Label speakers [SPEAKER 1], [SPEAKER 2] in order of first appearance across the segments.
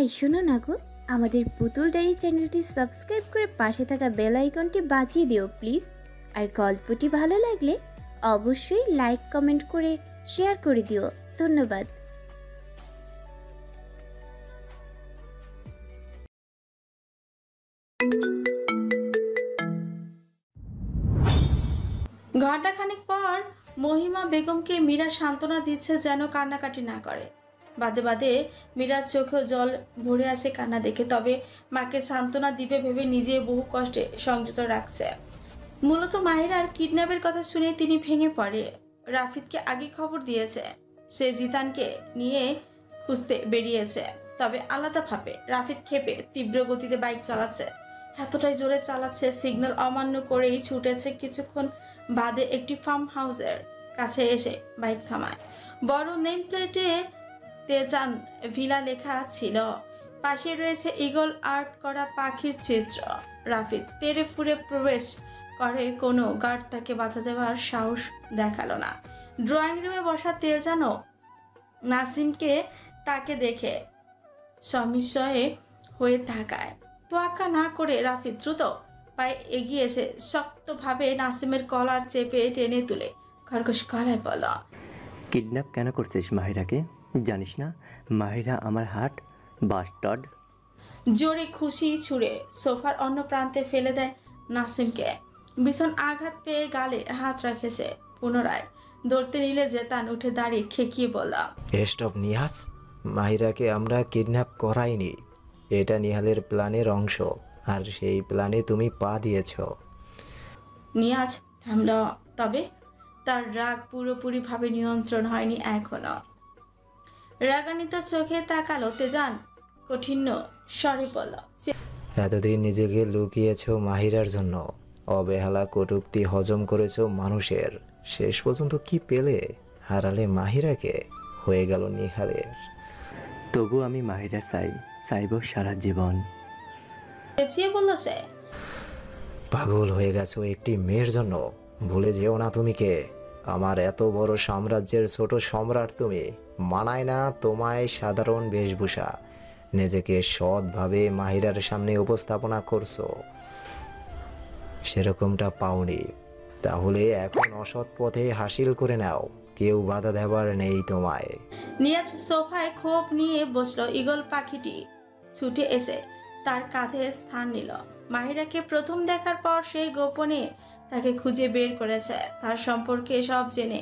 [SPEAKER 1] এই শোনো না গো, আমাদের পুতুল ডায়েরি চ্যানেলটি সাবস্ক্রাইব করে পাশে থাকা বেল আইকনটি বাজিয়ে দিও প্লিজ। আর গল্পটি ভালো লাগলে অবশ্যই লাইক কমেন্ট করে শেয়ার করে দিও। ধন্যবাদ।
[SPEAKER 2] ঘণ্টাখানেক পর মহিমা বেগমকে মীরা সান্ত্বনা দিচ্ছে যেন কান্নাকাটি না করে। বাদে বাদে মীরার চোখেও জল ভরে আসে কান্না দেখে, তবে মাকে সান্ত্বনা দিবে ভেবে নিজে বহু কষ্টে সংযত রাখছে। মূলত মাহিরার কিডন্যাপের কথা শুনে তিনি ভেঙে পড়ে। রাফিদকে আগে খবর দিয়েছে, সে জিতানকে নিয়ে খুঁজতে বেরিয়েছে, তবে আলাদাভাবে। রাফিদ ক্ষেপে তীব্র গতিতে বাইক চালাচ্ছে, এতটাই জোরে চালাচ্ছে সিগন্যাল অমান্য করেই ছুটেছে। কিছুক্ষণ বাদে একটি ফার্ম হাউসের কাছে এসে বাইক থামায়। বড় নেম প্লেটে তেজান ভিলা লেখা ছিল, পাশে রয়েছে ঈগল আর্ট করা পাখির চিত্র। রাফিদ তেড়ে ফুড়ে প্রবেশ করে, কোনো গার্ড তাকে বাধা দেওয়ার সাহস দেখালো না। ড্রয়িং রুমে বসা তেজানও নাসিমকে তাকে দেখে সমিশয়ে হয়ে থাকায় তোয়াক্কা না করে রাফিদ দ্রুত পায়ে এগিয়ে এসে শক্তভাবে নাসিমের কলার চেপে টেনে তুলে খরগোশ গলায় বলল,
[SPEAKER 3] কিডন্যাপ কেন করছিস মাহিরাকে? জানিস না মাহিরা আমার হার্ট বাস্টার্ড।
[SPEAKER 2] জোরে খুশি ছুঁড়ে সোফার অন্য প্রান্তে ফেলে দেয় নাসিমকে। ভীষণ আঘাত পেয়ে গালে হাত রাখেছে। পুনরায় ধরতে নিলে জেতান উঠে দাঁড়িয়ে খেকিয়ে বলল,
[SPEAKER 4] স্টপ নিহাজ, মাহিরাকে আমরা কিডন্যাপ করাইনি। এটা নিহালের প্ল্যানের অংশ, আর সেই প্ল্যানে তুমি পা দিয়েছ।
[SPEAKER 2] নিয়াজ থামল, তবে তার রাগ পুরোপুরিভাবে নিয়ন্ত্রণ হয়নি এখনো। রাগান্বিত চোখে তাকালো তেজান, কঠিন স্বরে বলল,
[SPEAKER 4] এতদিন নিজেকে লুকিয়েছ মাহিরার জন্য, অবহেলা কটূক্তি হজম করেছ মানুষের, শেষ পর্যন্ত কি পেলে? হারালে মাহিরাকে, হয়ে গেল নিহালের।
[SPEAKER 3] তবু আমি মাহিরা চাইব সারা জীবন।
[SPEAKER 2] চেঁচিয়ে বলল সে,
[SPEAKER 4] পাগল হয়ে গেছো একটি মেয়ের জন্য। ভুলে যেও না তুমি কে। আমার এত বড় সাম্রাজ্যের ছোট সম্রাট তুমি। মানায় না তোমায় সাধারণ বেশভূষা। নিজেকে সৎভাবে মাহিরার সামনে উপস্থাপনা করছো, সেরকমটা পাওনি। তাহলে এখন অসৎ পথে হাসিল করে নাও, কেউ বাধা দেবার নেই তোমায়।
[SPEAKER 2] নিয়াজ সোফায় ক্ষোভ নিয়ে বসলো। ঈগল পাখিটি ছুটে এসে তার কাঁধে স্থান নিল। মাহিরাকে প্রথম দেখার পর সেই গোপনে তাকে খুঁজে বের করেছে, তার সম্পর্কে সব জেনে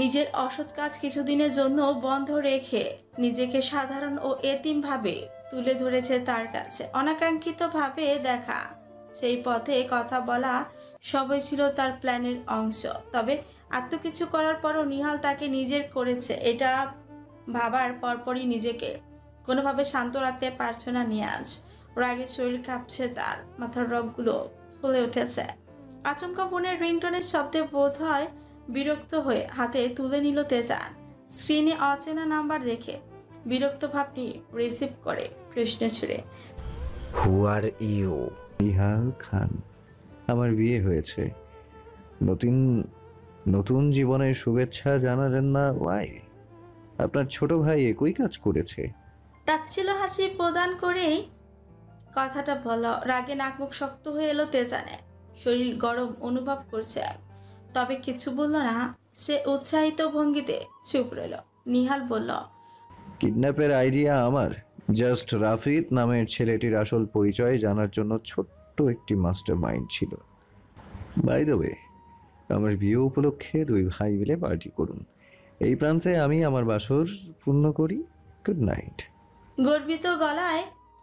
[SPEAKER 2] নিজের অসৎ কাজ কিছুদিনের জন্য বন্ধ রেখে নিজেকে সাধারণ ও এতিমভাবে তুলে ধরেছে তার কাছে। অনাকাঙ্ক্ষিতভাবে দেখা সেই পথে কথা বলা সবই ছিল তার প্ল্যানের অংশ। তবে এত কিছু করার পরও নিহাল তাকে নিজের করেছে, এটা ভাবার পরপরই নিজেকে কোনোভাবে শান্ত রাখতে পারছে না নিয়াজ। রাগে শরীর কাঁপছে, তার মাথার রগগুলো ফুলে উঠেছে। আচমকা ফোনের রিংটোনের শব্দে বোধ হয় বিরক্ত হয়ে হাতে তুলে নিল তেজান। স্ক্রিনে অচেনা নাম্বার দেখে বিরক্ত ভাব নিয়ে রিসিভ করে প্রশ্ন ছুড়ে,
[SPEAKER 4] হু আর ইউ?
[SPEAKER 5] নিহাল খান। আমার বিয়ে হয়েছে। নতুন নতুন জীবনের শুভেচ্ছা জানালেন না? ওয়াই? আপনার ছোট ভাই একই কাজ করেছে।
[SPEAKER 2] তাচ্ছিল হাসি প্রদান করেই কথাটা বলা। রাগে নাকমুখ শক্ত হয়ে এলো তেজানে, শরীর গরম অনুভব করছে, তবে কিছু বলল না। সে উৎসাহিত ভঙ্গিতে চুপ রইল। নিহাল বলল,
[SPEAKER 5] কিডন্যাপের আইডিয়া আমার। জাস্ট রাফিদ নামের ছেলেটির আসল পরিচয় জানার জন্য ছোট্ট একটি মাস্টার মাইন্ড ছিল। বাই দ্য ওয়ে, আমার বিয়ে উপলক্ষে দুই ভাই মিলে পার্টি করুন। এই প্রান্তে আমি আমার বাসর পূর্ণ করি। Good night.
[SPEAKER 2] গর্বিত গলায়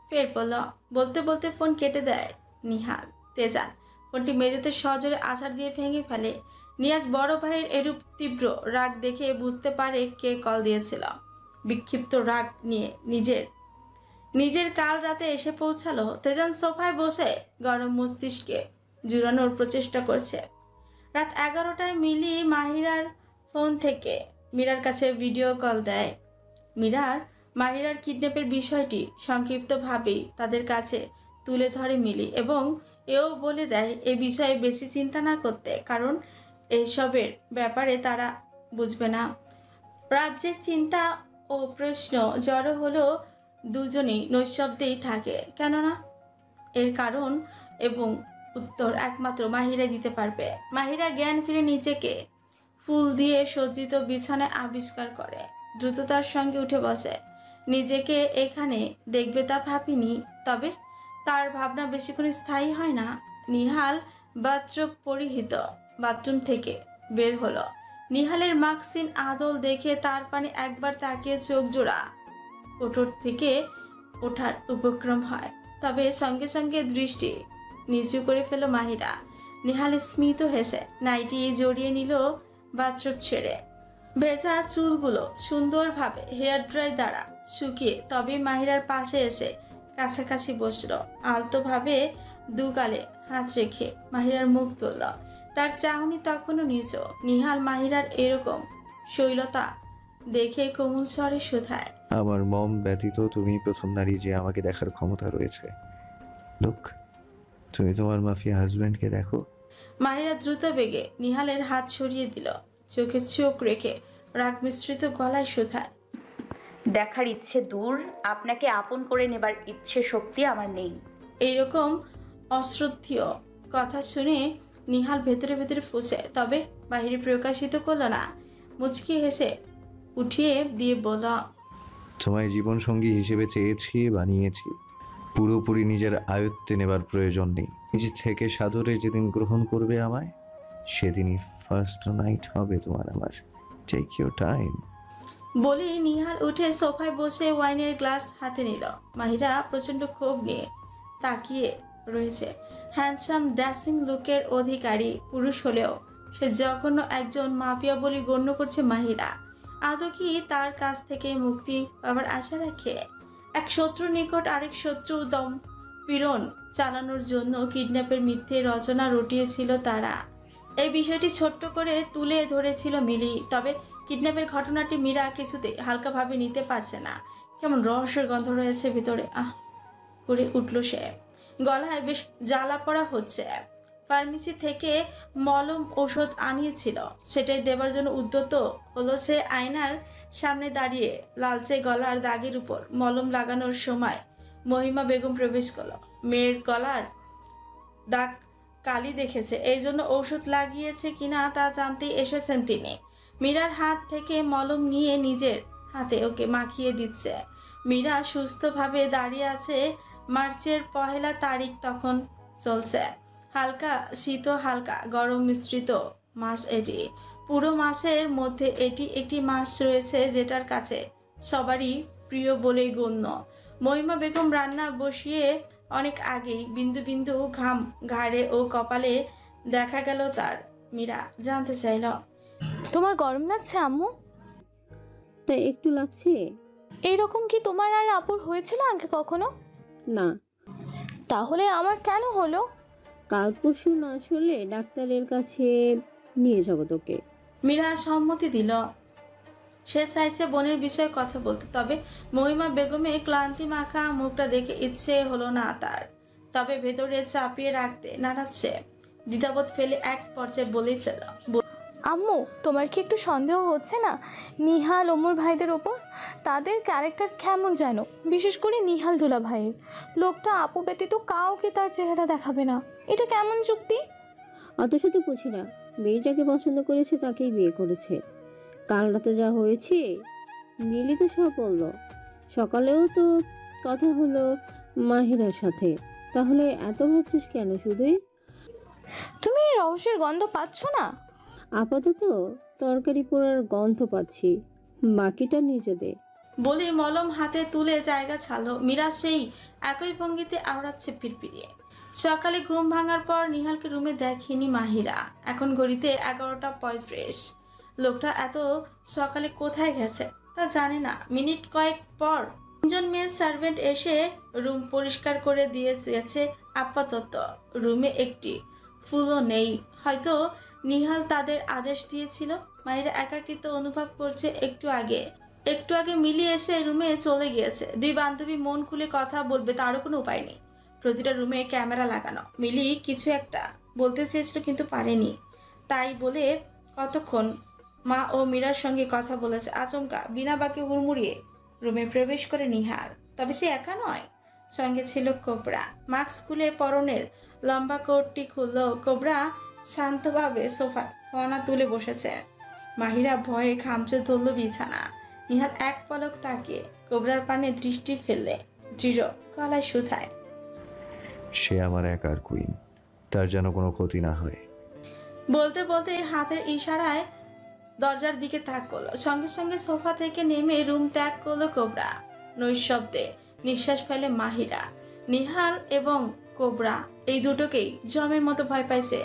[SPEAKER 2] ফের বলল। বলতে বলতে ফোন কেটে দেয় নিহাল। তেজান ফোনটি মেঝেতে সজোরে আছাড় দিয়ে ভেঙে ফেলে। নিয়াজ বড় ভাইয়ের এরূপ তীব্র রাগ দেখে বুঝতে পারে কে কল দিয়েছিল। বিক্ষিপ্ত রাগ নিয়ে নিজের কাল রাতে এসে পৌঁছালো। তেজান সোফায় বসে গরম মস্তিষ্কে জুড়ানোর প্রচেষ্টা করছে। রাত 11টায় মিলি মাহিরার ফোন থেকে মীরার কাছে ভিডিও কল দেয়। মাহিরার কিডন্যাপের বিষয়টি সংক্ষিপ্তভাবেই তাদের কাছে তুলে ধরে মিলি, এবং এও বলে দেয় এ বিষয়ে বেশি চিন্তা না করতে, কারণ এইসবের ব্যাপারে তারা বুঝবে না। রাজ্যের চিন্তা ও প্রশ্ন জড়ো হলো দুজনেই নৈশব্দেই থাকে। কেননা এর কারণ এবং উত্তর একমাত্র মাহিরা দিতে পারবে। মাহিরা জ্ঞান ফিরে নিজেকে ফুল দিয়ে সজ্জিত বিছানায় আবিষ্কার করে, দ্রুততার সঙ্গে উঠে বসে। নিজেকে এখানে দেখবে তা ভাবিনি, তবে তার ভাবনা বেশিক্ষণ স্থায়ী হয় না। নিহাল বাথরুম পরিহিত বাথরুম থেকে বের হলো। নিহালের মাকসিন আদল দেখে তার পানে একবার তাকিয়ে চোখ জোড়া কোঠর থেকে ওঠার উপক্রম হয়, তবে সঙ্গে সঙ্গে দৃষ্টি নিচু করে ফেল মাহিরা। নিহাল স্মিত হেসে নাইটি জড়িয়ে নিল বাথরুম ছেড়ে। ভেজা চুলগুলো সুন্দরভাবে হেয়ার ড্রাই দ্বারা শুকিয়ে তবে মাহিরার পাশে এসে কাছাকাছি বসলো। আলতোভাবে দুগালে হাত রেখে মাহিরার মুখ তুলল। তার চাহনি তখনও নিচু। নিহাল মাহিরার এরকম শৈলতা দেখে কোমল স্বরে শুধায়,
[SPEAKER 5] আমার মম ব্যতীত তুমি প্রথম নারী যে আমাকে দেখার ক্ষমতা রয়েছে। লোক, তুমি তোমার মাফিয়া হাজব্যান্ডকে দেখো।
[SPEAKER 2] মাহিরা দ্রুত বেগে নিহালের হাত সরিয়ে দিল, চোখে চোখ রেখে রাগ মিশ্রিত গলায় শুধায়,
[SPEAKER 6] দেখার ইচ্ছে দূর, আপনাকে আপন করে নেবার ইচ্ছে শক্তি আমার নেই।
[SPEAKER 2] এইরকম অশ্রদ্ধীয় কথা শুনে নিহাল ভেতরে ভেতরে ফুঁসে, তবে বাহিরে প্রকাশিত করল না। মুচকি হেসে উঠিয়ে দিয়ে বলল,
[SPEAKER 5] তোমায় জীবন সঙ্গী হিসেবে চেয়েছি, বানিয়েছি। পুরোপুরি নিজের আয়ত্তে নেবার প্রয়োজন নেই। নিজে থেকে সাদরে যেদিন গ্রহণ করবে আমায়, সেদিনই ফার্স্ট নাইট হবে তোমার আমার। Take your time.
[SPEAKER 2] বলে নিহাল উঠে সোফায় বসে ওয়াইনের গ্লাস হাতে নিল। মাহিরা প্রচণ্ড ক্ষোভ নিয়ে তাকিয়ে রয়েছে। হ্যান্ডসাম ড্যাসিং লুকের অধিকারী পুরুষ হলেও সে জঘন্য একজন মাফিয়া বলে গণ্য করছে মাহিরা। আদৌ কি তার কাছ থেকে মুক্তি পাবার আশা রাখে? এক শত্রুর নিকট আরেক শত্রু দম পীড়ন চালানোর জন্য কিডন্যাপের মিথ্যে রচনা রটিয়েছিল তারা। এই বিষয়টি ছোট্ট করে তুলে ধরেছিল মিলি। তবে কিডন্যাপের ঘটনাটি মীরা কিছুতে হালকাভাবে নিতে পারছে না। কেমন রহস্যের গন্ধ রয়েছে ভিতরে। করে উঠল সে। গলায় বেশ জ্বালা পড়া হচ্ছে। ফার্মেসি থেকে মলম ওষুধ আনিয়েছিল, সেটাই দেবার জন্য উদ্যত হলো সে। আয়নার সামনে দাঁড়িয়ে লালচে গলার দাগের উপর মলম লাগানোর সময় মহিমা বেগম প্রবেশ করলো। মেয়ের গলার দাগ কালি দেখেছে, এই জন্য ওষুধ লাগিয়েছে কিনা তা জানতেই এসেছেন তিনি। মীরার হাত থেকে মলম নিয়ে নিজের হাতে ওকে মাখিয়ে দিচ্ছে। মীরা সুস্থভাবে দাঁড়িয়ে আছে। মার্চের 1 তারিখ তখন চলছে। হালকা শীত, হালকা গরম মিশ্রিত মাস এটি। পুরো মাসের মধ্যে এটি একটি মাস রয়েছে যেটার কাছে সবারই প্রিয় বলেই গণ্য। মহিমা বেগম রান্না বসিয়ে অনেক আগেই বিন্দু বিন্দু ঘাম ঘাড়ে ও কপালে দেখা গেল তার। মীরা জানতে চাইল,
[SPEAKER 7] তোমার গরম লাগছে আম্মু?
[SPEAKER 8] তাই একটু লাগছে।
[SPEAKER 7] এরকম কি তোমার আর আপুর হয়েছিল আগে কখনো?
[SPEAKER 8] না।
[SPEAKER 7] তাহলে আমার কেন হলো?
[SPEAKER 8] কাল পরশু না আসলে ডাক্তারের কাছে নিয়ে যাব তোকে।
[SPEAKER 2] মীরা সম্মতি দিল। সে চাইছে বোনের বিষয়ে কথা বলতে, তবে মহিমা বেগমের ক্লান্তি মাখা মুখটা দেখে ইচ্ছে হলো না তার। তবে ভেতরে চাপিয়ে রাখতে নাড়াচ্ছে। দ্বিধাবোধ ফেলে এক পর্যায়ে বলেই ফেল,
[SPEAKER 7] আম্মু, তোমার কি একটু সন্দেহ হচ্ছে না নিহাল ওমর ভাইদের ওপর? তাদের ক্যারেক্টার কেমন যেন, বিশেষ করে নিহাল দুলা ভাইয়ের। লোকটা আপু ব্যতীত কাউকে তার চেহারা দেখাবে না। এটা কেমন যুক্তি?
[SPEAKER 8] অত শত বুঝি না, মেয়ে যাকে পছন্দ করেছে তাকেই বিয়ে করেছে। কাল রাতে যা হয়েছে মিলি তো সব বললো। সকালেও তো কথা হলো মাহিরার সাথে। তাহলে এত ভাবছিস কেন শুধুই?
[SPEAKER 7] তুমি এই রহস্যের গন্ধ পাচ্ছ না?
[SPEAKER 8] আপাতত তরকারি পোড়ার গন্ধ পাচ্ছি, বাকিটা নিজে দে।
[SPEAKER 2] বলে মলম হাতে তুলে জায়গা ছাড়ল। মীরা সেই একই ভঙ্গিতে আওড়াচ্ছে পিরপিরিয়ে। সকালে ঘুম ভাঙার পর নিহালকে রুমে দেখেনি মাহিরা। এখন ঘড়িতে 11:35। লোকটা এত সকালে কোথায় গেছে তা জানে না। মিনিট কয়েক পর 3জন মেয়ে সার্ভেন্ট এসে রুম পরিষ্কার করে দিয়ে গেছে। আপাতত রুমে একটি ফুলও নেই। হয়তো নিহাল তাদের আদেশ দিয়েছিল। মাহিরা একাকিত্ব অনুভব করছে। একটু আগে মিলি এসে রুমে চলে গিয়েছে। দুই বান্ধবী মন খুলে কথা বলবে তারও কোনো উপায় নেই। প্রতিটা রুমে ক্যামেরা লাগানো। মিলি কিছু একটা বলতে চেয়েছিল কিন্তু পারেনি। তাই বলে কতক্ষণ মা ও মীরার সঙ্গে কথা বলেছে। আচমকা বিনা বাক্যে হুড়মুড়িয়ে রুমে প্রবেশ করে নিহাল। তবে সে একা নয়, সঙ্গে ছিল কোবরা। মাস্ক খুলে পরনের লম্বা কোটটি খুলল কোবরা। শান্তভাবে সোফায় ফনা তুলে বসেছে। মাহিরা ভয়ে খামচে ধরল বিছানা। নিহাল এক পলক তাকিয়ে কোবরার পানে দৃষ্টি ফেললে দৃঢ় গলায় শুধায়,
[SPEAKER 5] সে আমার একার কুইন, তার যেন কোনো ক্ষতি না হয়।
[SPEAKER 2] বলতে বলতে হাতের ইশারায় দরজার দিকে তাক করলো। সঙ্গে সঙ্গে সোফা থেকে নেমে রুম ত্যাগ করলো কোবরা। নৈশব্দে নিঃশ্বাস ফেলে মাহিরা। নিহাল এবং কোবরা এই দুটোকেই জমের মতো ভয় পাইছে,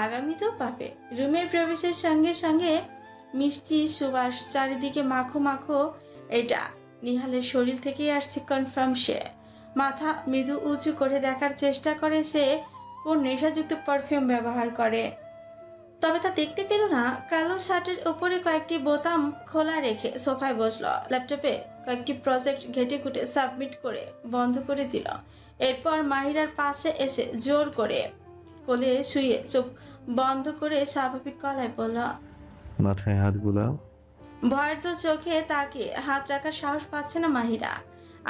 [SPEAKER 2] আগামীতেও পাবে। রুমের প্রবেশের সঙ্গে সঙ্গে মিষ্টি সুবাস চারিদিকে মাখো মাখো। এটা নিহালের শরীর থেকেই আসছে কনফার্ম। সে মাথা মৃদু উঁচু করে দেখার চেষ্টা করে সে কোন নেশাযুক্ত পারফিউম ব্যবহার করে, তবে তা দেখতে পেল না। কালো শার্টের উপরে কয়েকটি বোতাম খোলা রেখে সোফায় বসলো। ল্যাপটপে কয়েকটি প্রজেক্ট ঘেটে ঘুটে সাবমিট করে বন্ধ করে দিল। এরপর মাহিরার পাশে এসে জোর করে কোলে শুয়ে চোখ বন্ধ করে স্বাভাবিক গলায় বলল,
[SPEAKER 5] মাথায় হাত বুলাও।
[SPEAKER 2] ভয়ের তো চোখে তাকে হাত রাখার সাহস পাচ্ছে না মাহিরা।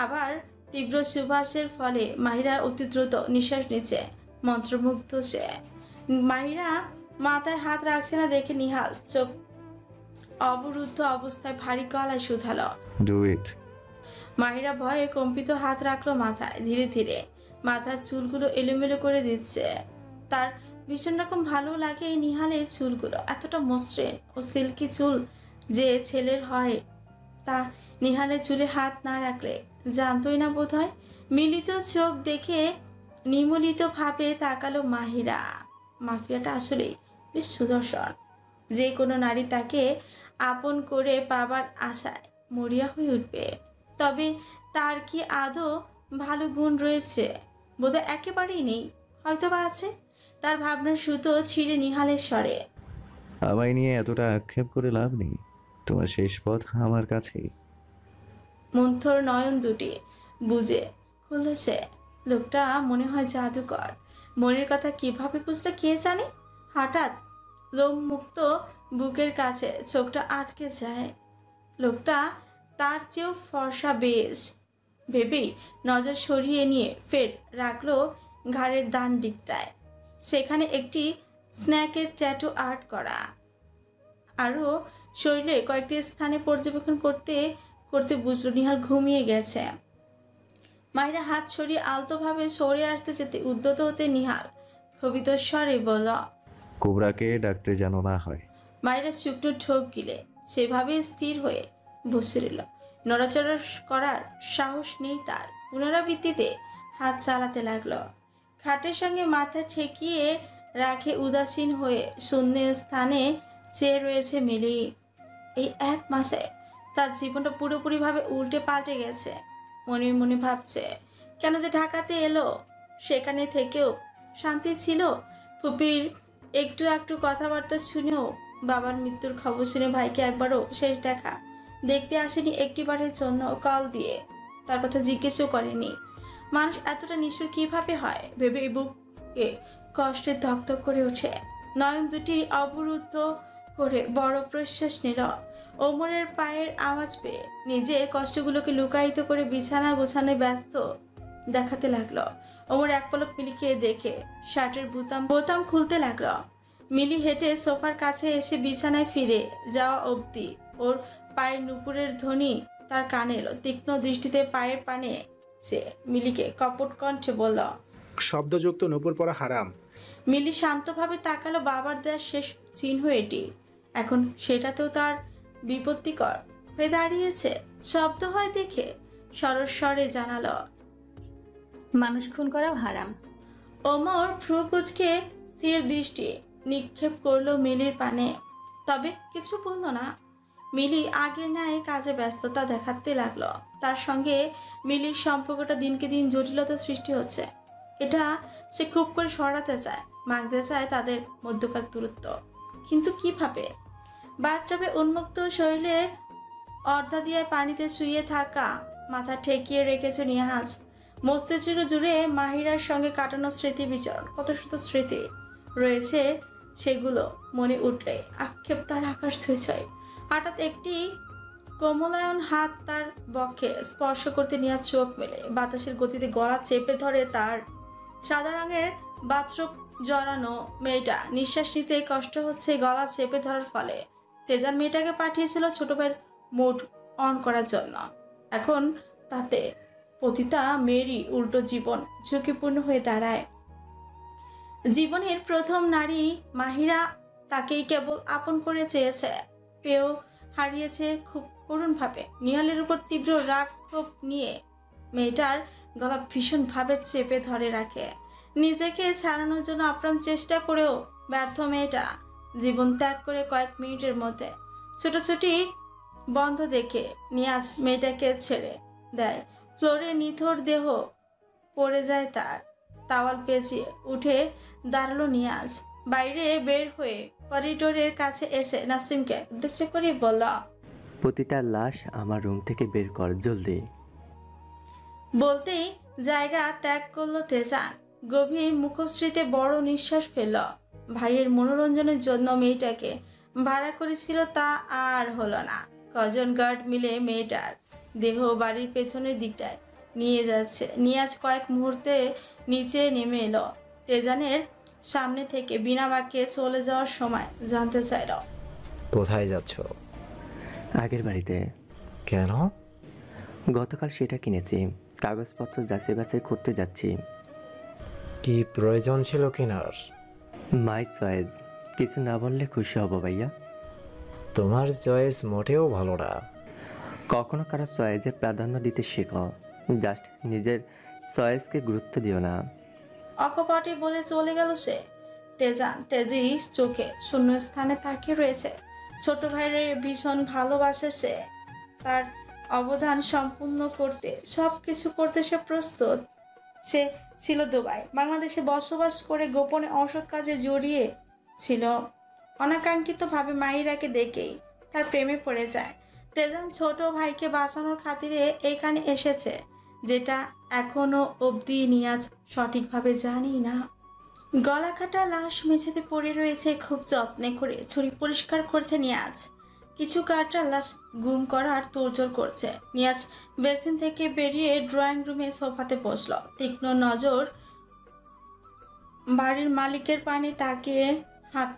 [SPEAKER 2] আবার তীব্র সুবাসের ফলে মাহিরা অতি দ্রুত নিঃশ্বাস নিচ্ছে। মন্ত্রমুগ্ধ সে। মাহিরা মাথায় হাত রাখছে না দেখে নিহাল চোখ অবরুদ্ধ অবস্থায় ভারী গলায় শুধালো,
[SPEAKER 5] ডু ইট।
[SPEAKER 2] মাহিরা ভয়ে কম্পিত হাত রাখলো মাথায়। ধীরে ধীরে মাথার চুলগুলো এলোমেলো করে দিচ্ছে। তার ভীষণ রকম ভালো লাগে এই নিহালের চুলগুলো, এতটা মসৃণ ও সিল্কি চুল যে ছেলের হয় তা নিহালের চুলে হাত না রাখলে জানতোই না বোধ হয়। মিলিত চোখ দেখে নিমলিত ভাবে তাকালো মাহিরা। মাফিয়াটা আসলেই বেশ সুদর্শন। যে কোনো নারী তাকে আপন করে পাবার আশায় মরিয়া হয়ে উঠবে। তবে তার কি আদৌ ভালো গুণ রয়েছে? বোধহয় একেবারেই নেই, হয়তো বা আছে। তার ভাবনার সুতো ছিঁড়ে নিহালের স্বরে,
[SPEAKER 5] আমায় নিয়ে এতটা আক্ষেপ করে লাভ নেই, তোমার শেষ পথ আমার কাছেই।
[SPEAKER 2] মন্থর নয়ন দুটি বুঝে খুলল সে। লোকটা মনে হয় জাদুকর। মনের কথা কিভাবে বুঝলো কে জানে। হঠাৎ লোম মুক্ত বুকের কাছে চোখটা আটকে যায়। লোকটা তার চেয়েও ফর্সা বেশ। ভেবেই নজর সরিয়ে নিয়ে ফের রাখলো ঘাড়ের ডান দিকটায়। সেখানে একটি স্ন্যাকের ট্যাটু আর্ট করা। আরও শরীরের কয়েকটি স্থানে পর্যবেক্ষণ করতে করতে বুঝলো নিহাল ঘুমিয়ে গেছে। মাহিরা হাত সরিয়ে আলতোভাবে সরে আসতে যেতে উদ্যত হতে নিহাল ক্ষোভিত স্বরে বলল,
[SPEAKER 5] কোবরাকে ডাকতে যেন না হয়।
[SPEAKER 2] মাহিরা শুকনো ঠোক গিলে সেভাবে স্থির হয়ে বসে রইল। নড়াচড়া করার সাহস নেই তার। পুনরাবৃত্তিতে হাত চালাতে লাগলো। খাটের সঙ্গে মাথা ঠেকিয়ে রাখে উদাসীন হয়ে শূন্য স্থানে চেয়ে রয়েছে মিলি। এই এক মাসে তার জীবনটা পুরোপুরিভাবে উল্টে পাল্টে গেছে। মনে মনে ভাবছে কেন যে ঢাকাতে এলো। সেখানে থেকেও শান্তি ছিল। ফুপির একটু একটু কথাবার্তা শুনেও, বাবার মৃত্যুর খবর শুনে ভাইকে একবারও শেষ দেখা দেখতে আসেনি একটিবারের জন্য। কল দিয়ে তার কথা জিজ্ঞেসও করেনি। মানুষ এতটা নিষ্ঠুর কিভাবে হয় ভেবে বুকে কষ্টে ধকধক করে ওঠে। নয়ন দুটি অবরুদ্ধ করে বড় প্রশ্বাস নিল। ওমরের পায়ের আওয়াজ পেয়ে নিজের কষ্টগুলোকে লুকায়িত করে বিছানা গোছানোয় ব্যস্ত দেখাতে লাগলো। ওমর এক পলক মিলিকে দেখে শার্টের বোতাম খুলতে লাগলো। মিলি হেঁটে সোফার কাছে এসে বিছানায় ফিরে যাওয়া অবধি ওর পায়ের নুপুরের ধ্বনি তার কানে এলো। তীক্ষ্ণ দৃষ্টিতে পায়ের পানে সে মিলিকে কপট কণ্ঠে বলল,
[SPEAKER 9] শব্দযুক্ত নূপুর পরা হারাম।
[SPEAKER 2] মিলি শান্তভাবে তাকালো। বাবার দেওয়ার শেষ চিহ্ন এটি। এখন সেটাতেও তার বিপত্তিকর হয়ে দাঁড়িয়েছে। শব্দ হয় দেখে সরস্বরে জানালো,
[SPEAKER 10] মানুষ খুন করাও হারাম।
[SPEAKER 2] ওমর ভ্রু কুঁচকে স্থির দৃষ্টি নিক্ষেপ করলো মিলির পানে, তবে কিছু বলল না। মিলি আগের ন্যায় কাজে ব্যস্ততা দেখাতে লাগলো। তার সঙ্গে মিলির সম্পর্কটা দিনকে দিন জটিলতা সৃষ্টি হচ্ছে। এটা সে খুব করে সরাতে চায়, মাগতে চায় তাদের মধ্যকার দূরত্ব। কিন্তু কিভাবে? বাথটবে উন্মুক্ত শরীরে অর্ধাদিয়ায় পানিতে শুয়ে থাকা মাথা ঠেকিয়ে রেখেছে নিহাজ। মস্তিষ্ক জুড়ে মাহিরার সঙ্গে কাটানো স্মৃতি বিচরণ, কত শত স্মৃতি রয়েছে। সেগুলো মনে উঠলে আক্ষেপ তার আকাশ ছুঁই ছয়। হঠাৎ একটি কোমলায়ন হাত তার বক্ষে স্পর্শ করতে নিয়ে চোখ মেলে বাতাসের গতিতে গলা চেপে ধরে তার। সাদা রঙের বাথরোব জড়ানো মেয়েটা নিঃশ্বাস নিতে কষ্ট হচ্ছে গলা চেপে ধরার ফলে। তেজান মেয়েটাকে পাঠিয়েছিল ছোট ভাইয়ের মুড অন করার জন্য। এখন তাতে পতিতা মেয়েরই উল্টো জীবন ঝুঁকিপূর্ণ হয়ে দাঁড়ায়। জীবনের প্রথম নারী মাহিরা তাকেই কেবল আপন করে চেয়েছে, পেয়েও হারিয়েছে খুব করুণভাবে। নিহালের উপর তীব্র রাগ ক্ষোভ নিয়ে মেয়েটার গলা ভীষণভাবে চেপে ধরে রাখে। নিজেকে ছাড়ানোর জন্য আপ্রাণ চেষ্টা করেও ব্যর্থ মেয়েটা জীবন ত্যাগ করে কয়েক মিনিটের মধ্যে। ছোটাছুটি বন্ধ দেখে নিয়াজ মেয়েটাকে ছেড়ে দেয়। ফ্লোরে নিথর দেহ পড়ে যায় তার। তাওয়াল পেঁচিয়ে উঠে দাঁড়ালো নিয়াজ। বাইরে বের হয়ে করিডোরের কাছে এসে নাসিমকে উদ্দেশ্য করে বলল,
[SPEAKER 3] পতিতার লাশ আমার রুম থেকে বের কর জলদি।
[SPEAKER 2] বলতেই জায়গা ত্যাগ করলো তেজান। গভীর মুখশ্রীতে বড় নিঃশ্বাস ফেলল। ভাইয়ের মনোরঞ্জনের জন্য মেয়েটাকে ভাড়া করেছিল তা আর হলো না। কজন গার্ড মিলে মেয়েটার দেহ বাড়ির পেছনের দিকটায় নিয়ে যাচ্ছে। নিয়াজ কয়েক মুহূর্তে নিচে নেমে এলো। তেজানের সামনে থেকে বিনা বাক্যে চলে যাওয়ার সময় জানতে চাইল,
[SPEAKER 4] কোথায় যাচ্ছ?
[SPEAKER 3] আগের বাড়িতে।
[SPEAKER 4] কেন?
[SPEAKER 3] গতকাল সেটা কিনেছি, কাগজপত্র যাচাই বাছাই করতে যাচ্ছি।
[SPEAKER 4] কি প্রয়োজন ছিল কেনার?
[SPEAKER 3] মাই চয়েস। কিছু না বললে খুশি হব ভাইয়া।
[SPEAKER 4] তোমার চয়েস মোটেও ভালো না।
[SPEAKER 3] কখনো কারো চয়েসে প্রাধান্য দিতে শেখো, জাস্ট নিজের চয়েসকে গুরুত্ব দিও না।
[SPEAKER 2] অকপটে বলে চলে গেল সে। তেজান তেজি চোখে শূন্য স্থানে তাকিয়ে রয়েছে। ছোট ভাইয়ের ভীষণ ভালোবাসে সে। তার অবদান সম্পূর্ণ করতে সবকিছু করতে সে প্রস্তুত। সে ছিল দুবাই, বাংলাদেশে বসবাস করে গোপনে অসৎ কাজে জড়িয়ে ছিল। অনাকাঙ্ক্ষিতভাবে মাহিরাকে দেখেই তার প্রেমে পড়ে যায়। তেজান ছোট ভাইকে বাঁচানোর খাতিরে এখানে এসেছে, যেটা এখনো অবধি নিয়াজ সঠিকভাবে জানি না। গলা কাটা লাশ মেঝেতে পড়ে রয়েছে। খুব যত্নে করে ছুরি পরিষ্কার করছে নিয়াজ। কিছু কাটা লাশ গুম করার তোড়জোড় করছে। নিয়াজ বেসিন থেকে বেরিয়ে ড্রয়িং রুমে সোফাতে বসল। তীক্ষ্ণ নজর বাড়ির মালিকের পানে তাকিয়ে হাত।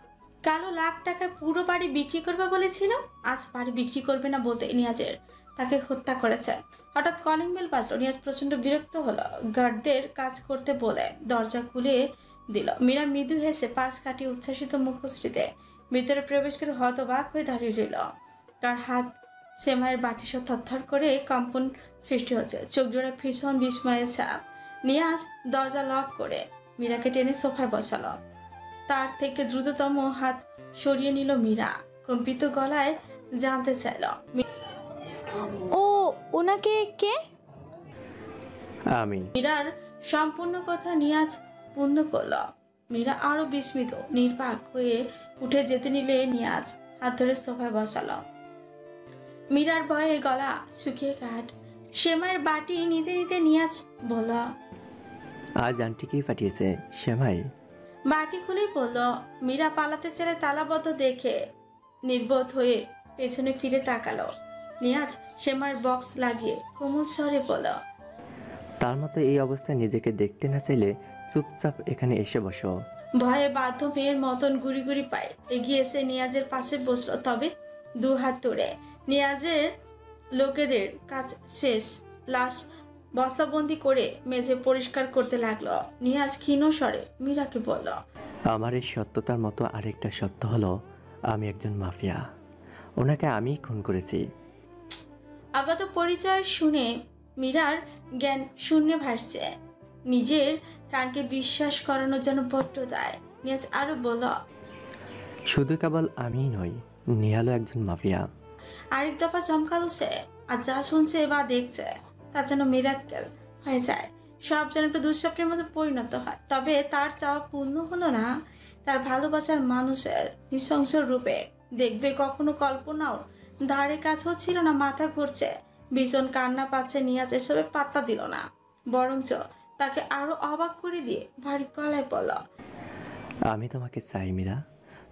[SPEAKER 2] কালো লাখ টাকা পুরো বাড়ি বিক্রি করবে বলেছিল, আজ বাড়ি বিক্রি করবে না বলতে নিয়াজের তাকে হত্যা করেছে। হঠাৎ কলিং বেল বাজলো। নিয়াজ প্রচন্ড বিরক্ত হলো। গার্ডদের কাজ করতে বলে দরজা খুলে দিল। মীরা মৃদু হেসে পাশ কাটিয়ে উচ্ছ্বাসিত মুখশ্রীতে ভিতরে প্রবেশ করে হতবাক হয়ে দাঁড়িয়ে রইল। তার হাত সেমাইয়ের বাটি সব থরথর করে কম্পন সৃষ্টি হচ্ছে। চোখ জোড়ে ভীষণ বিস্ময়ের ছাপ। নিয়াজ দরজা লক করে মীরাকে টেনে সোফায় বসালো। তার থেকে দ্রুততম হাত সরিয়ে নিল মীরা। কম্পিত গলায় জানতে চাইল,
[SPEAKER 7] ও ওনাকে কে?
[SPEAKER 3] আমি।
[SPEAKER 2] মীরার সম্পূর্ণ কথা নিয়াজ পূর্ণ করল। মীরা আরো বিস্মিত নির্বাক হয়ে উঠে যেতে নিলে নিয়াজ হাত ধরে সোফায় বসালো। মীরার ভয়ে গলা শুকিয়ে কাঠ। সেমাইয়ের বাটি নিতে নিতে নিয়াজ বলল,
[SPEAKER 3] আজ আন্টি কি পাঠিয়েছে? সেমাই।
[SPEAKER 2] বাটি খুলেই বলল। মীরা পালাতে ছেড়ে তালাবদ্ধ দেখে নির্বোধ হয়ে পেছনে ফিরে তাকালো। নিয়াজ সেমাইয়ের বক্স লাগিয়ে কোমল স্বরে বলল,
[SPEAKER 3] তার মতো এই অবস্থায় নিজেকে দেখতে না চাইলে চুপচাপ এখানে এসে বসো।
[SPEAKER 2] ভয়ে বাধ্য মেয়ের মতন গুড়ি গুড়ি পায় এগিয়ে এসে নিয়াজের পাশে বসলো। তবে দু হাত তুলে নিয়াজের লোকেদের কাজ শেষ। লাশ বস্তাবন্দি করে মেঝে পরিষ্কার করতে লাগলো। নিয়াজ ক্ষীণ স্বরে মীরাকে বলল,
[SPEAKER 3] আমার এই সত্যতার মতো আরেকটা সত্য হলো আমি একজন মাফিয়া। ওনাকে আমিই খুন করেছি।
[SPEAKER 2] আগত পরিচয় শুনে মীরার জ্ঞান শূন্যে ভাসছে। নিজের কানকে বিশ্বাস করানোর জন্য বড্ড দায়। নিয়াজ আরো বলল,
[SPEAKER 3] শুধু কেবল আমিই নই, নিহালও একজন মাফিয়া।
[SPEAKER 2] আরেক দফা চমকালো সে। আর যা শুনছে বা দেখছে তা যেন মিরাক্কেল হয়ে যায়। সব যেন একটা দুঃস্বপ্নের মতো পরিণত হয়। তবে তার চাওয়া পূর্ণ হলো না। তার ভালোবাসার মানুষের নৃশংস রূপে দেখবে কখনো কল্পনাও ধারে কাছেও ছিল না। মাথা ঘুরছে, ভীষণ কান্না পাচ্ছে। নিয়াজ এসবে পাত্তা দিল না, বরঞ্চ তাকে আরো অবাক করে দিয়ে ভারী গলায় বলল,
[SPEAKER 3] আমি তোমাকে চাই মীরা,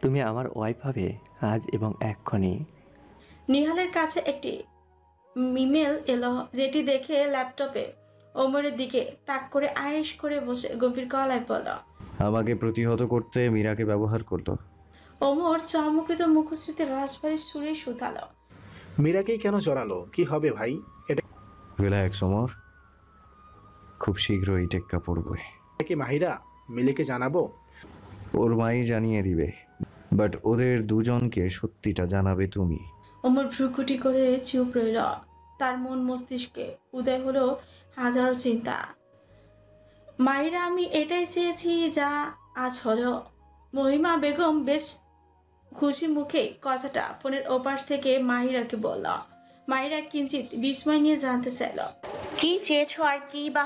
[SPEAKER 3] তুমি আমার ওয়াইফ হবে আজ এবং এক্ষুনি।
[SPEAKER 2] নিহালের কাছে একটি ইমেল এলো, যেটি দেখে ল্যাপটপে ওমরের দিকে তাক করে আয়েশ করে বসে গম্ভীর গলায় বলল।
[SPEAKER 5] আমাকে প্রতিহত করতে মীরাকে ব্যবহার করলো।
[SPEAKER 2] ওমর চমকিত মুখশ্রীতে রাজবাড়ির সুরে শুধালো।
[SPEAKER 9] মীরাকেই কেন জড়ালো? কি হবে ভাই? এটা
[SPEAKER 5] রিল্যাক্স ওমর, খুব শীঘ্রই টেক্কা পড়বে।
[SPEAKER 9] কি মাহিরা মিলিকে জানাবো?
[SPEAKER 5] ওর মাই জানিয়ে দিবে, বাট ওদের দুজনকে সত্যিটা জানাবে তুমি।
[SPEAKER 2] ওমর ভ্রুকুটি করে চুপ রইল। তার মন মস্তিষ্কে উদয় হলো হাজারো চিন্তা। মাহিরা, আমি এটাই চেয়েছি যা আজ হলো। মহিমা বেগম বেশ খুশি মুখে কথাটা ফোনের ওপাশ থেকে মাহিরাকে বলল। মাহিরা কিঞ্চিত বিস্ময় নিয়ে জানতে চাইল,
[SPEAKER 6] কি চেয়েছো আর কি বা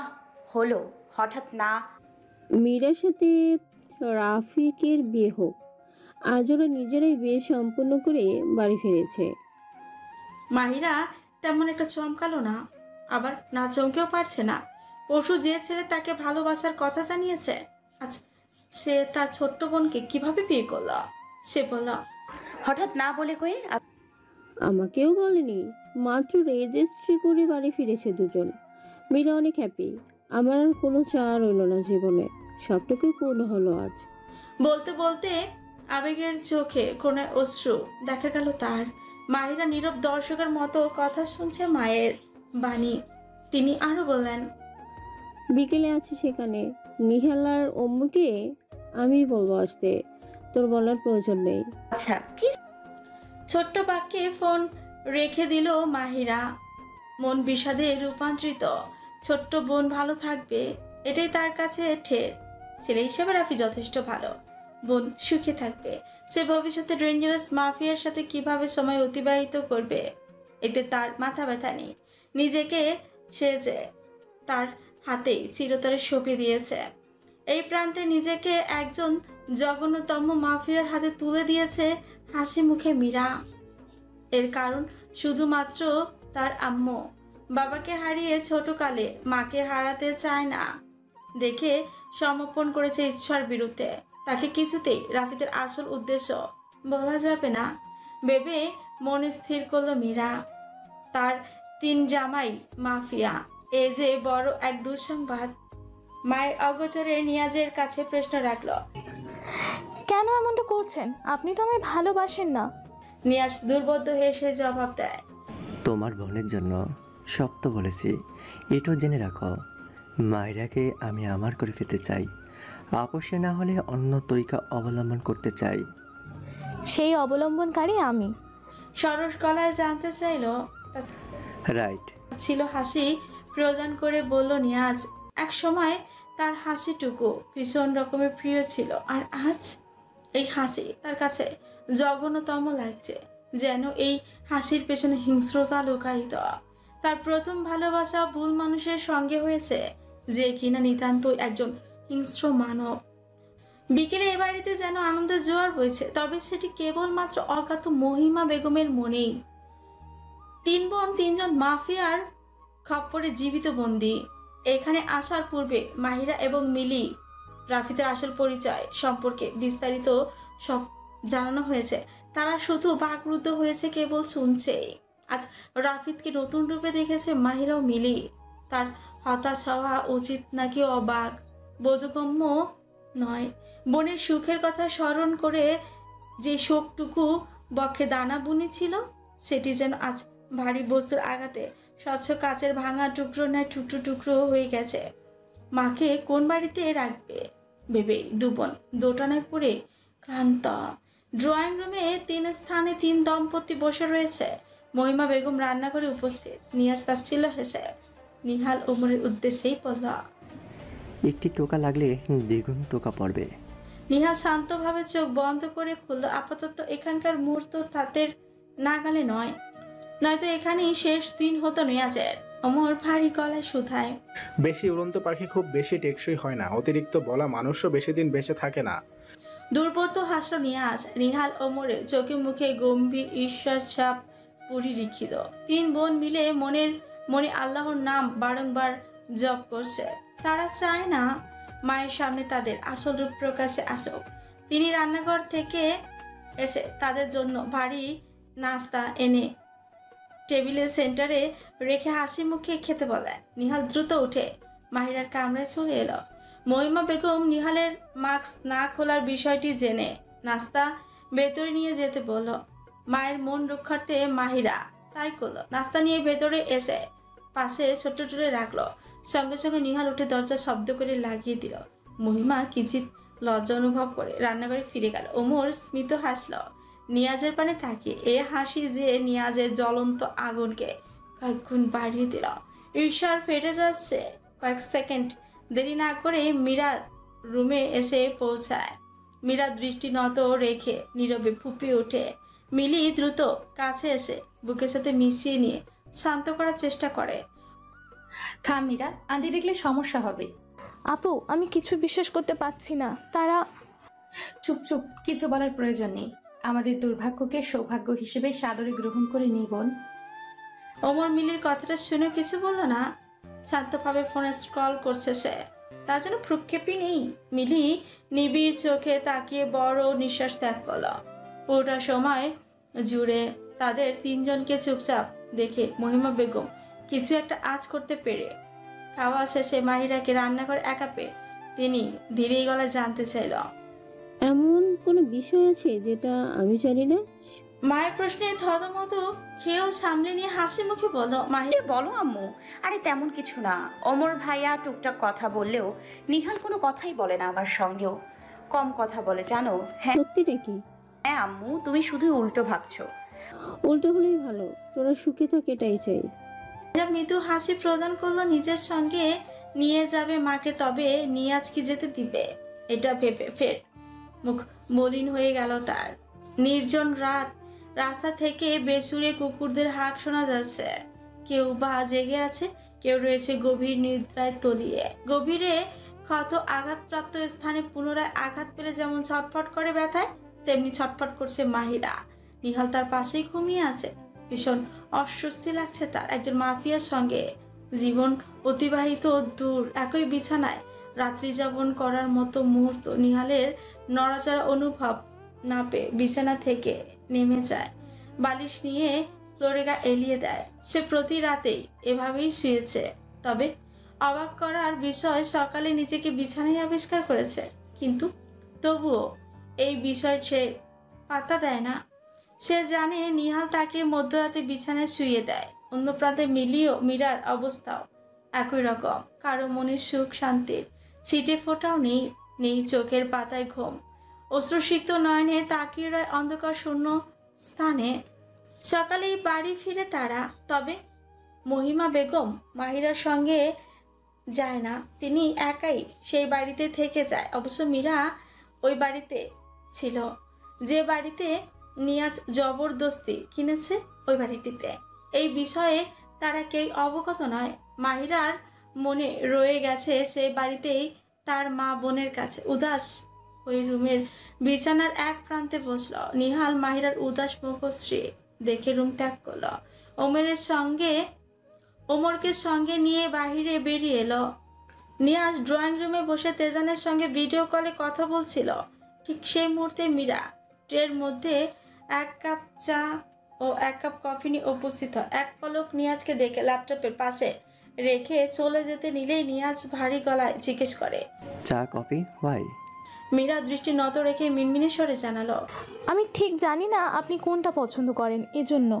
[SPEAKER 6] হলো হঠাৎ? না
[SPEAKER 8] মীরার সাথে রাফিকের বিয়ে হোক, আজ ওরা নিজেরাই বিয়ে সম্পূর্ণ করে বাড়ি ফিরেছে।
[SPEAKER 2] মাহিরা তেমন একটা চমকালো না, আবার না চমকেও পারছে না। পরশু যে ছেলে তাকে ভালোবাসার কথা জানিয়েছে, আচ্ছা সে তার ছোট্ট বোনকে কিভাবে বিয়ে করলো? সে বলল,
[SPEAKER 6] হঠাৎ না বলে কই?
[SPEAKER 8] আমাকেও বলেনি, মাত্র রেজিস্ট্রি করে বাড়ি ফিরেছে দুজন। মীরা অনেক হ্যাপি। আমার আর কোনো চাওয়া রইল না জীবনে, সবটুকু পূর্ণ হলো আজ।
[SPEAKER 2] বলতে বলতে আবেগের চোখে কোণে অশ্রু দেখা গেল তার। মাহিরা নীরব দর্শকের মতো কথা শুনছে মায়ের বাণী। তিনি আরো বললেন,
[SPEAKER 8] বিকেলে আছি সেখানে। নিহাল আর ওমরকে আমি বলবো আসতে, তোর বলার প্রয়োজন নেই।
[SPEAKER 6] আচ্ছা কি?
[SPEAKER 2] ছোট্ট বাক্যে ফোন রেখে দিল মাহিরা। মন বিষাদে রূপান্তরিত। ছোট্ট বোন ভালো থাকবে, এটাই তার কাছে ঠের। ছেলে হিসেবে রাফি যথেষ্ট ভালো, বোন সুখে থাকবে। সে ভবিষ্যতে ডেঞ্জারাস মাফিয়ার সাথে কিভাবে সময় অতিবাহিত করবে এতে তার মাথা ব্যথা নেই। নিজেকে সে যে তার হাতেই চিরতরে সঁপে দিয়েছে। এই প্রান্তে নিজেকে একজন জঘন্যতম মাফিয়ার হাতে তুলে দিয়েছে হাসি মুখে মীরা। এর কারণ শুধুমাত্র তার আম্মু। বাবাকে হারিয়ে ছোটকালে মাকে হারাতে চায় না দেখে সমর্পণ করেছে ইচ্ছার বিরুদ্ধে। তাকে কিছুতেই রাফিদের আসল উদ্দেশ্য বলা যাবে না ভেবে মনে স্থির করলো মীরা। তার 3 জামাই মাফিয়া, এ যে বড় এক দুঃসংবাদ। মায়ের অগোচরে নিয়াজের কাছে প্রশ্ন রাখলো,
[SPEAKER 7] কেন এমনটা করছেন? আপনি তো আমায় ভালোবাসেন না।
[SPEAKER 2] নিয়াজ দুর্বোধ্য হেসে জবাব দেয়,
[SPEAKER 3] তোমার বোনের জন্য সব তো বলেছি। এটাও জেনে রাখো, মায়েরাকে আমি আমার করে ফেলতে চাই। আপোষে না হলে অন্য তরিকা অবলম্বন করতে চাই।
[SPEAKER 7] সেই অবলম্বনকারী আমি।
[SPEAKER 2] সরস গলায় জানতে চাইল।
[SPEAKER 3] রাইট
[SPEAKER 2] ছিল হাসি প্রদান করে বলল নিয়াজ। এক সময় তার হাসিটুকু ভীষণ রকমের প্রিয় ছিল, আর আজ এই হাসি তার কাছে জঘন্যতম লাগছে। যেন এই হাসির পেছনে হিংস্রতা লুকায়িত। তার প্রথম ভালোবাসা ভুল মানুষের সঙ্গে হয়েছে, যে কিনা নিতান্ত একজন হিংস্র মানব। বিকেলে এ বাড়িতে যেন আনন্দের জোয়ার বইছে, তবে সেটি কেবলমাত্র অজ্ঞাত মহিমা বেগমের মনেই। 3 বোন 3 জন মাফিয়ার খপ্পরে জীবিত বন্দী। এখানে আসার পূর্বে মাহিরা এবং মিলি রাফিদের আসল পরিচয় সম্পর্কে বিস্তারিত সব জানানো হয়েছে। তারা শুধু বাকরুদ্ধ হয়েছে, কেবল শুনছেই। আজ রাফিদকে নতুন রূপে দেখেছে মাহিরা ও মিলি। তার হতাশ হওয়া উচিত নাকি অবাক বোধগম্য নয়। বোনের সুখের কথা স্মরণ করে যে শোকটুকু বক্ষে দানা বুনেছিল, সেটি যেন আজ ভারী বস্তুর আঘাতে স্বচ্ছ কাচের ভাঙা টুকরো নেয় টুকরো টুকরো হয়ে গেছে। মাকে কোন বাড়িতে রাখবে ভেবেই দুবোন দোটানায় পড়ে ক্লান্ত। ড্রয়িং রুমে 3 স্থানে 3 দম্পতি বসে রয়েছে। মহিমা বেগম রান্নাঘরে উপস্থিত। নিয়াজ তাচ্ছিল্য হেসে নিহাল ওমরের উদ্দেশ্যেই বলল,
[SPEAKER 3] একটি টোকা লাগলে দ্বিগুণ টোকা পড়বে।
[SPEAKER 2] নিহাল শান্তভাবে চোখ বন্ধ করে খুলল। আপাতত এখানকার মুহূর্ত তাদের নাগালে নয়, নয়তো এখানেই শেষ দিন হতো নিয়াজের। ওমর ভারী গলায় শুধায়,
[SPEAKER 9] বেশি উড়ন্ত পাখি খুব বেশি টেকসই হয় না, অতিরিক্ত বলা মানুষও বেশি দিন বেঁচে থাকে না।
[SPEAKER 2] দুর্বোধ্য হাসল নিয়াজ। নিহাল ওমরের চোখে মুখে গম্ভীর ঈশ্বর ছাপ পরিলিখিত। 3 বোন মিলে মনে আল্লাহর নাম বারংবার জপ করছে। তারা চায় না মায়ের সামনে তাদের আসল রূপ প্রকাশে আসুক। তিনি রান্নাঘর থেকে এসে তাদের জন্য ভারী নাস্তা এনে টেবিলের সেন্টারে রেখে হাসি মুখে খেতে বলে। নিহাল দ্রুত উঠে মাহিরার কামরায় চলে এলো। মহিমা বেগম নিহালের মাস্ক না খোলার বিষয়টি জেনে নাস্তা ভেতরে নিয়ে যেতে বলল। মায়ের মন রক্ষার্থে মাহিরা তাই করলো। নাস্তা নিয়ে ভেতরে এসে পাশে ছোট্ট টুলে রাখলো। সঙ্গে সঙ্গে নিহাল উঠে দরজা শব্দ করে লাগিয়ে দিল। মহিমা কিঞ্চিত লজ্জা অনুভব করে রান্নাঘরে ফিরে গেল। ওমর স্মিত হাসল নিয়াজের পানে তাকিয়ে। এ হাসি যে নিয়াজের জ্বলন্ত আগুনকে কয়েক গুণ বাড়িয়ে দিল। ঈর্ষার ফেটে যাচ্ছে। কয়েক সেকেন্ড দেরি না করে মীরার রুমে এসে পৌঁছায়। মীরা দৃষ্টি নত রেখে নীরবে ফুঁপিয়ে ওঠে। মিলি দ্রুত কাছে এসে বুকের সাথে মিশিয়ে নিয়ে শান্ত করার চেষ্টা করে।
[SPEAKER 10] খা মীরা, আন্টি দেখলে সমস্যা হবে।
[SPEAKER 7] আপু, আমি কিছু বিশ্বাস করতে পারছি না। তারা
[SPEAKER 10] চুপ চুপ, কিছু বলার প্রয়োজন নেই। আমাদের দুর্ভাগ্যকে সৌভাগ্য হিসেবে সাদরে গ্রহণ করে নিই বোন।
[SPEAKER 2] ওমর মিলির কথাটা শুনে কিছু বলল না। শান্তভাবে ফোনে স্ক্রল করছে সে। তার জন্য প্রক্ষেপই নেই। মিলি নিবিড় চোখে তাকিয়ে বড় নিঃশ্বাস ত্যাগ করল। পুরোটা সময় জুড়ে তাদের তিনজনকে চুপচাপ দেখে মহিমা বেগম কিছু একটা আঁচ করতে পেরে খাওয়া শেষে মাহিরাকে রান্নাঘরে একা পেয়ে তিনি ধীরে গলায় জানতে চাইল,
[SPEAKER 8] এমন কোনো বিষয় আছে যেটা আমি জানি না?
[SPEAKER 2] মায়ের প্রশ্নে থতমত খেয়েও সামলে নিয়ে হাসি মুখে বলল, মাহিরা
[SPEAKER 6] বলো আম্মু। আরে তেমন কিছু না। ওমর ভাইয়া টুকটাক কথা বললেও নিহাল কোনো কথাই বলে না। আমার সঙ্গেও কম কথা বলে জানো। হ্যাঁ
[SPEAKER 8] সত্যিটা কি?
[SPEAKER 6] হ্যাঁ আম্মু, তুমি শুধু উল্টো ভাবছো।
[SPEAKER 8] উল্টো হলেই ভালো, তোরা সুখে থাক এটাই চাই।
[SPEAKER 2] মৃদু হাসি প্রদান করলো। নিজের সঙ্গে নিয়ে যাবে মাকে, তবে নিয়াজ কি যেতে দিবে এটা ভেবে ফের মুখ মলিন হয়ে গেল তার। নির্জন রাত, রাস্তা থেকে বেসুরে কুকুরদের হাঁক শোনা যাচ্ছে। কেউ বা জেগে আছে, কেউ রয়েছে গভীর নিদ্রায় তলিয়ে। গভীরে ক্ষত আঘাতপ্রাপ্ত স্থানে পুনরায় আঘাত পেলে যেমন ছটফট করে ব্যথায়, তেমনি ছটফট করছে মাহিরা। নিহাল তার পাশেই ঘুমিয়ে আছে। ভীষণ অস্বস্তি লাগছে তার। একজন মাফিয়ার সঙ্গে জীবন অতিবাহিত দূর একই বিছানায় রাত্রি যাপন করার মতো মুহূর্ত নিহালের নড়াচড়া অনুভব না পেয়ে বিছানা থেকে নেমে যায়। বালিশ নিয়ে ফ্লোরেগা এলিয়ে দেয়। সে প্রতি রাতেই এভাবেই শুয়েছে। তবে অবাক করার বিষয়, সকালে নিজেকে বিছানায় আবিষ্কার করেছে, কিন্তু তবুও এই বিষয় সে পাত্তা দেয় না। সে জানে নিহাল তাকে মধ্যরাতে বিছানায় শুইয়ে দেয়। অন্য প্রান্তে মিলিও মীরার অবস্থাও একই রকম। কারো মনে সুখ শান্তির ছিটে ফোটাও নেই। নেই চোখের পাতায় ঘুম। অশ্রুসিক্ত নয়নে তাকিয়ে রয় অন্ধকার শূন্য স্থানে। সকালেই বাড়ি ফিরে তারা। তবে মহিমা বেগম মাহিরার সঙ্গে যায় না। তিনি একাই সেই বাড়িতে থেকে যায়। অবশ্য মীরা ওই বাড়িতে ছিল, যে বাড়িতে নিয়াজ জবরদস্তি কিনেছে, ওই বাড়িটিতে। এই বিষয়ে তারা কেউ অবগত নয়। মাহিরার মনে রয়ে গেছে সেই বাড়িতেই তার মা বোনের কাছে। উদাস ওই রুমের বিছানার এক প্রান্তে বসল। নিহাল মাহিরার উদাস মুখশ্রী দেখে রুম ত্যাগ করল। ওমরকে সঙ্গে নিয়ে বাহিরে বেরিয়ে এলো। নিয়াজ ড্রয়িং রুমে বসে তেজানের সঙ্গে ভিডিও কলে কথা বলছিল। ঠিক সেই মুহূর্তে মীরা ট্রের মধ্যে 1 কাপ চা ও 1 কাপ কফি নিয়ে উপস্থিত হয়। এক পলক নিয়াজকে দেখে ল্যাপটপের পাশে রেখে চলে যেতে নিলেই নিয়াজ ভারী গলায় জিজ্ঞেস করে,
[SPEAKER 3] চা কফি হোয়াই?
[SPEAKER 2] মীরা দৃষ্টি নত রেখে মিনমিনে স্বরে জানালো,
[SPEAKER 7] আমি ঠিক জানি না আপনি কোনটা পছন্দ করেন, এজন্য।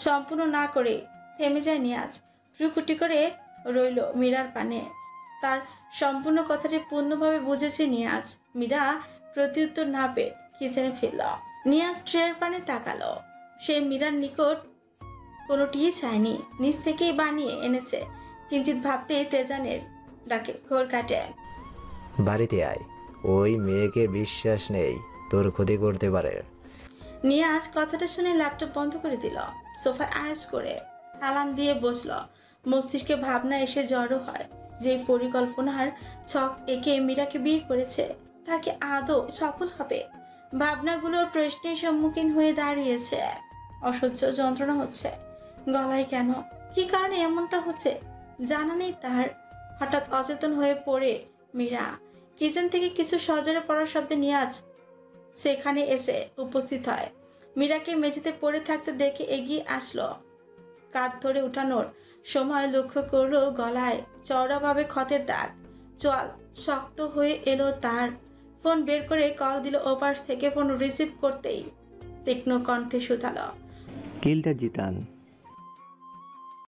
[SPEAKER 2] সম্পূর্ণ না করে থেমে যায় নিয়াজ। ভ্রুকুটি করে রইল মীরার পানে। তার সম্পূর্ণ কথাটি পূর্ণভাবে বুঝেছে নিয়াজ। মীরা প্রত্যুত্তর না পেয়ে কিচেনে ফিরল। নিয়াজ ট্রের পানে তাকালো। সে মীরার নিকট কোনোটিই চায়নি, নিজ থেকেই বানিয়ে এনেছে। কিঞ্চিত ভাবতে তেজানের ডাকে ঘোর কাটে,
[SPEAKER 4] বাড়িতে আয়, ওই মেয়েকে বিশ্বাস নেই, তোর ক্ষতি করতে পারে।
[SPEAKER 2] নিয়াজ কথাটা শুনে ল্যাপটপ বন্ধ করে দিল। সোফায় আয়েস করে হেলান দিয়ে বসলো। মস্তিষ্কে ভাবনা এসে জড়ো হয়। যে পরিকল্পনার ছক এঁকে মীরাকে বিয়ে করেছে, তাকে আদৌ সফল হবে? ভাবনাগুলোর প্রশ্নের সম্মুখীন হয়ে দাঁড়িয়েছে। অসহ্য যন্ত্রণা হচ্ছে। গলায় কেন, কি কারণে এমনটা হচ্ছে জানা নেই তার। হঠাৎ অচেতন হয়ে পড়ে মীরা। কিচেন থেকে কিছু সজোরে পড়ার শব্দে নিয়াজ সেখানে এসে উপস্থিত হয়। মীরাকে মেঝেতে পড়ে থাকতে দেখে এগিয়ে আসলো। কাঁধ ধরে উঠানোর সময় লক্ষ্য করলো গলায় চওড়াভাবে ক্ষতের দাগ। চোয়াল শক্ত হয়ে এলো তার। ফোন বের করে কল দিল। ওপাশ থেকে ফোন রিসিভ করতেই তীক্ষ্ণ কণ্ঠে শুধালো,
[SPEAKER 3] কিলটা জিতান।